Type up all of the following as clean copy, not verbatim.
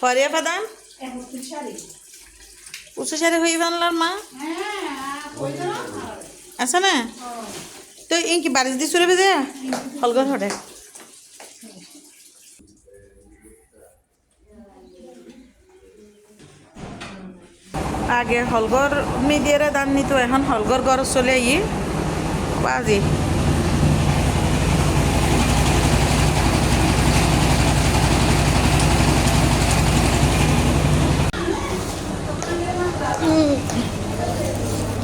Faria padan? Usa shari hui banlar ma? Asa na? তো এই কি বারিশ দি সুরে বেজে হলগর হটে আগে হলগর মিডিয়ারে দান নিত এখন হলগর গর চলে ই বাজি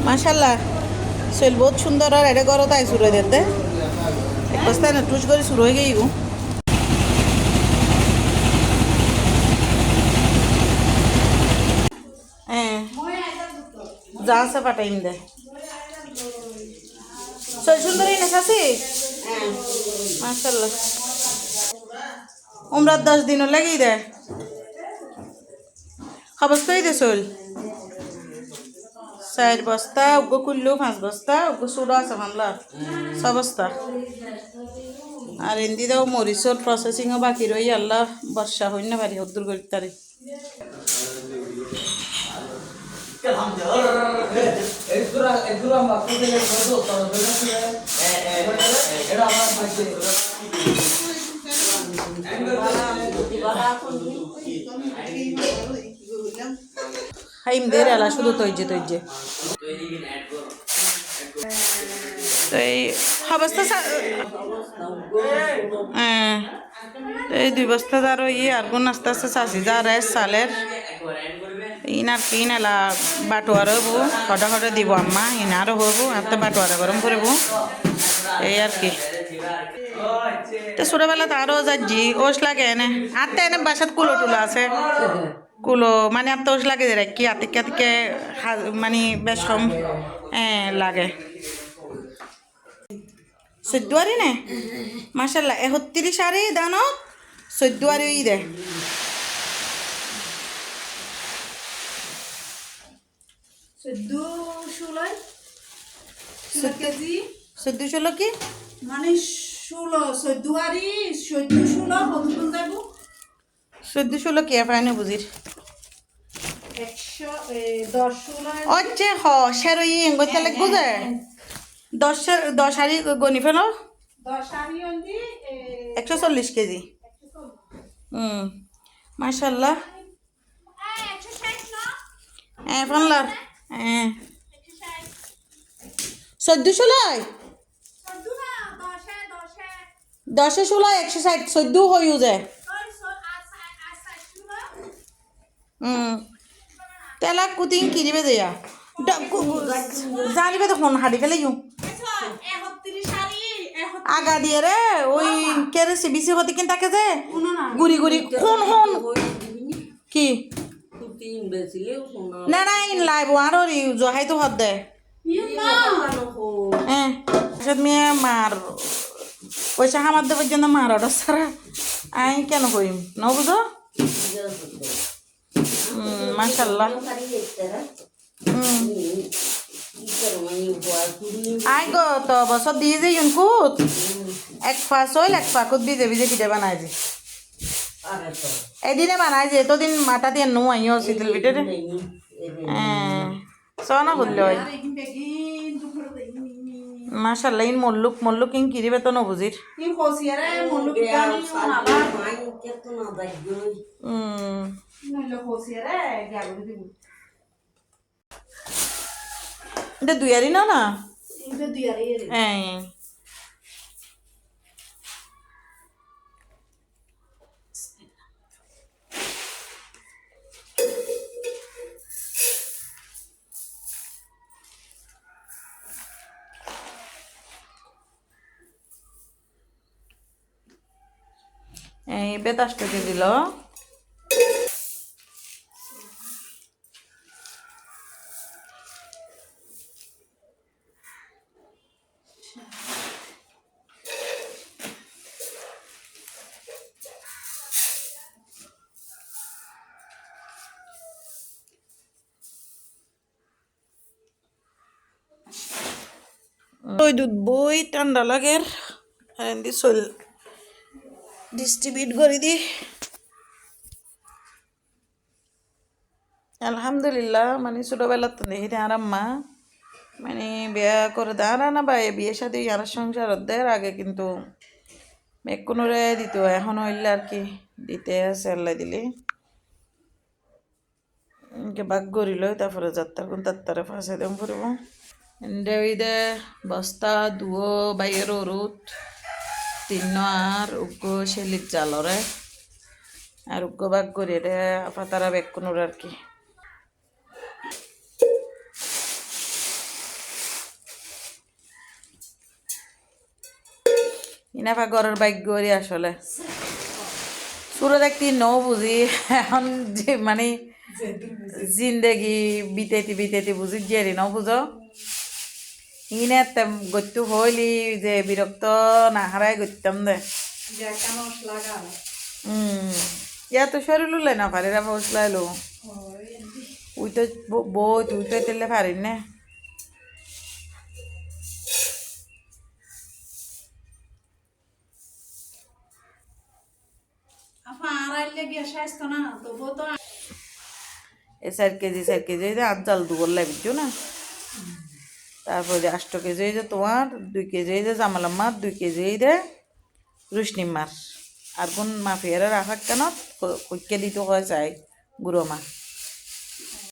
মাশাআল্লাহ শৈল বহুত সুন্দর আর এটা গরো তাই শুরু হয়ে দিতে এক বস্তায় না টুস করে শুরু হয়ে গেই গো হ্যাঁ যা আছে পাঠাইম দে শৈল সুন্দরই না শাসি মাশাআল্লাহ উমরাত 10 দিনও লাগেই দে খবর কই দে শৈল 4 বস্তা উগো কুল্লু 5 বস্তা উগো সুরা আছে মামলা 6 বস্তা আর এন্দি দাও মরিচর প্রসেসিং ও বাকি রই আল্লাহ বর্ষা হই না পারি হদ্দুর করি তারে হাইম দের আলা শুধু তৈজে তৈজে তো এই অবস্থা এই 2 বস্তা দাঁড়ো আর গুণ আস্তে আস্তে চাষি যা রেস সালের ইনার কি নালা বাটোয়ারো হবো হটা হটা দিব আম্মা ইনারও হবো হাতে বাটোয়ারা গরম করবো এই আর কি তো ছোটবেলা তো আরও যাচ্ছি ওষ লাগে এনে আত্তে এনে বাসাত কুলো টুলো আছে কুলো মানে আত্তে ওষ লাগে যে কি আতিকে আতিকে মানে বেশ কম লাগে 14 নে মাশাআল্লাহ 31 আরে দানো 14 আরে ই দে 14 16 কি মানে 14 আরে 16 হলুন দেব 14 16 কি আপানে বুঝির 110 16 আচ্ছা হ শেরই এঙ্গতে লাগবো যে 10 আরি গনি ফেলো 10 আরি অন্দি 140 কেজি মাশাআল্লাহ 160 না ফানলার 14 লয় 10 16 160 14 হইউ যায় তেলা কুতিং কিরিবে দেয়া জানিবে তো ফোন হাড়ি ফেলে ইউ আগা দিয়ে রে ওই কেরে সিবিসি হতে কিন তাকে যে গুড়ি গুড়ি কোন কোন কি না না ইন লাইব আর জহাই তো হদ দে হ্যাঁ মেয়ে মার পয়সা হামার দেবার জন্য মার অর্ডার ছাড়া আই কেন করিম ন বুঝো মাশাআল্লাহ আই গো তো বছর দিয়ে যে ইনকুত এক ফাঁস হইল এক ফাঁকুত ভিজে ভিজে পিঠে বানাই যে এদিনে বানাই যে এতদিন মাথা দিয়ে নো আইও শীতল পিঠে সনা করলে হয় মাশাআল্লাহ ইন মল্লুক মল্লুক ইন কিরিবে তো ন বুঝির ইন কোসিয়ারে মল্লুক গানি নালা নইলো কোসিয়ারে গাগুলি দিব এটা 2 আরি না না এটা 2 আরি এই বেতাসটাকে দিল ওই দুধ বই ঠান্ডা লাগের এন্দি চল ডিস্ট্রিবিউট করে দি আলহামদুলিল্লাহ মানে ছোটোবেলা তো দেখি আর আম্মা মানে বিয়া করে দেয় না বা বিয়ে সাথে আর সংসার দেয় আগে কিন্তু মেকুনুরে দিত এখন হইলে আর কি দিতে আছে আল্লাহ দিলে বাক গরিল তারপরে যাত্রার কোন তাত্তারে ফাঁসে দেম ফুরব এন্ডে ওইদে বস্তা দুয়ো বাইয়ের রুট তিন আর উগ্গো শেলির জালরে আর উগ্গো বাক গরি রে পাতারা বেকুনুর আর কি ইনাফা ঘরের বাইক গড়ি আসলে সুরো দেখতে ন বুঝি এখন যে মানে জিন্দেগি বিতেতি বিতেতি বুঝি গেরি ন বুঝো ইনে গত্যু হইলি যে বিরক্ত না হারাই গত্যাম দে ইয়া তো শরীর লুলে না পারি রা ফসলাইলো উই তো বই তুই তো তেলে পারি না এ 4 কেজি আট জাল দুবর লাগছো না তারপরে 8 কেজি যে তোমার 2 কেজি যে জামালাম্মার 2 কেজি দে রুশনিমার আর কোন মাফিয়ারা রাখার কেন কইকে দিতে হয় চাই গুঁড়ো মা